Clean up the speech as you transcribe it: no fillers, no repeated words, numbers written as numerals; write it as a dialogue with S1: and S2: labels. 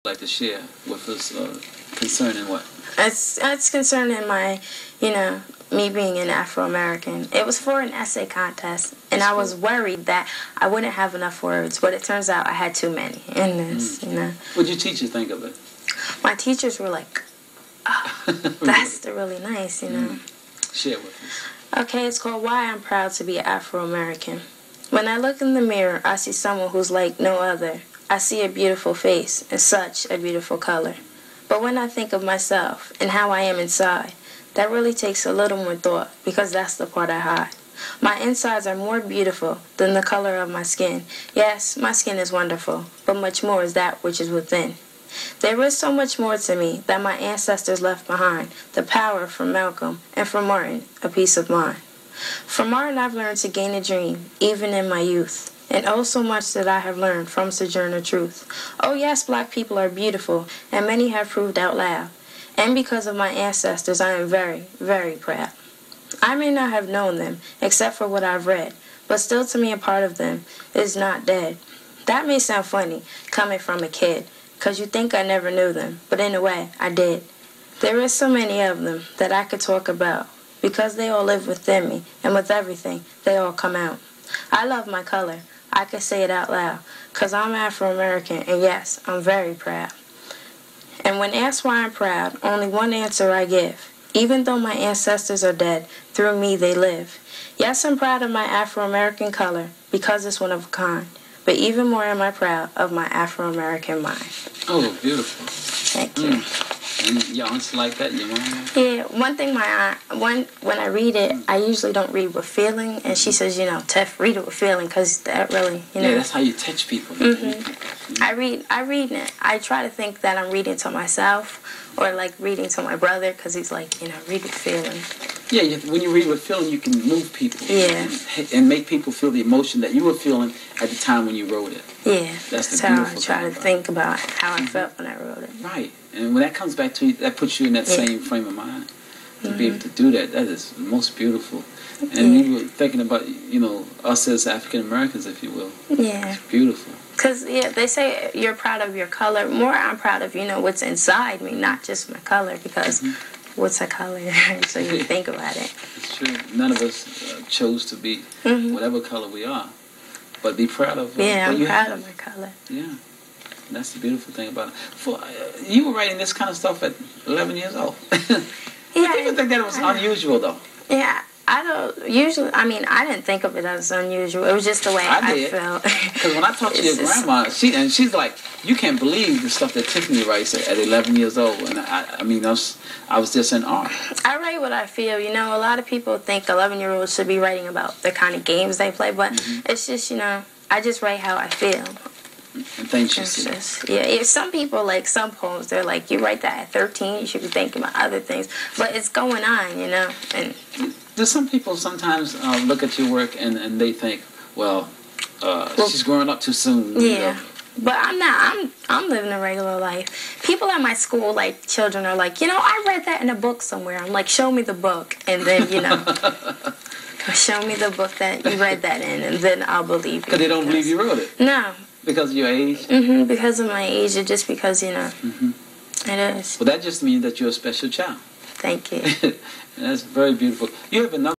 S1: Like to share with us concerning what?
S2: It's concerning my, me being an Afro-American. It was for an essay contest, and I was worried that I wouldn't have enough words, but it turns out I had too many in this,
S1: What'd your teachers think of it?
S2: My teachers were like, oh, that's really nice,
S1: Share with us.
S2: Okay, it's called Why I'm Proud to be Afro-American. When I look in the mirror, I see someone who's like no other. I see a beautiful face and such a beautiful color. But when I think of myself and how I am inside, that really takes a little more thought, because that's the part I hide. My insides are more beautiful than the color of my skin. Yes, my skin is wonderful, but much more is that which is within. There is so much more to me that my ancestors left behind, the power from Malcolm, and from Martin, a peace of mind. From Martin I've learned to gain a dream, even in my youth. And oh, so much that I have learned from Sojourner Truth. Oh yes, black people are beautiful, and many have proved out loud. And because of my ancestors, I am very, very proud. I may not have known them, except for what I've read, but still to me a part of them is not dead. That may sound funny, coming from a kid, 'cause you think I never knew them, but in a way, I did. There is so many of them that I could talk about, because they all live within me, and with everything, they all come out. I love my color. I can say it out loud, 'cause I'm Afro-American, and yes, I'm very proud. And when asked why I'm proud, only one answer I give. Even though my ancestors are dead, through me they live. Yes, I'm proud of my Afro-American color, because it's one of a kind. But even more am I proud of my Afro-American mind.
S1: Oh, beautiful.
S2: Thank you.
S1: And your aunts like that, your mom?
S2: Yeah, one thing my aunt, when I read it, I usually don't read with feeling, and she says, Tiff, read it with feeling, because that really,
S1: Yeah, that's how you touch people.
S2: I read it. I try to think that I'm reading to myself, or like reading to my brother, because he's like, read with feeling.
S1: Yeah, when you read with feeling, you can move people.
S2: Yeah.
S1: And make people feel the emotion that you were feeling at the time when you wrote it.
S2: Yeah.
S1: That's the
S2: how
S1: beautiful
S2: I try
S1: thing
S2: to think about how I felt when I wrote it.
S1: Right. And when that comes back to you, that puts you in that same frame of mind. To be able to do that, that is most beautiful. And you were thinking about, us as African Americans, if you will.
S2: Yeah.
S1: It's beautiful.
S2: Because, they say you're proud of your color. More, I'm proud of, what's inside me, not just my color, because what's a color? So you think about it.
S1: It's true. None of us chose to be whatever color we are. But be proud of
S2: I'm proud of my color.
S1: Yeah. That's the beautiful thing about it. You were writing this kind of stuff at 11 years old.
S2: Yeah.
S1: People think that it was unusual, though.
S2: Yeah. I don't usually. I didn't think of it as unusual. It was just the way I felt.
S1: Because when I talked to your grandma, she's like, you can't believe the stuff that Tiffany writes at 11 years old. And I was just in awe.
S2: I write what I feel. A lot of people think 11-year-olds should be writing about the kind of games they play, but it's just, I just write how I feel.
S1: And things you see.
S2: Yeah, some people, like some poems, they're like, you write that at 13, you should be thinking about other things. But it's going on, And
S1: do some people sometimes look at your work and they think, well, she's growing up too soon?
S2: Yeah. But I'm not. I'm living a regular life. People at my school, like children, are like, I read that in a book somewhere. I'm like, show me the book. And then, show me the book that you read that in, and then I'll believe you.
S1: Because they don't believe you wrote it?
S2: No.
S1: Because of your age?
S2: Because of my age, or just because, it is.
S1: Well, that just means that you're a special child.
S2: Thank you.
S1: That's very beautiful. You have another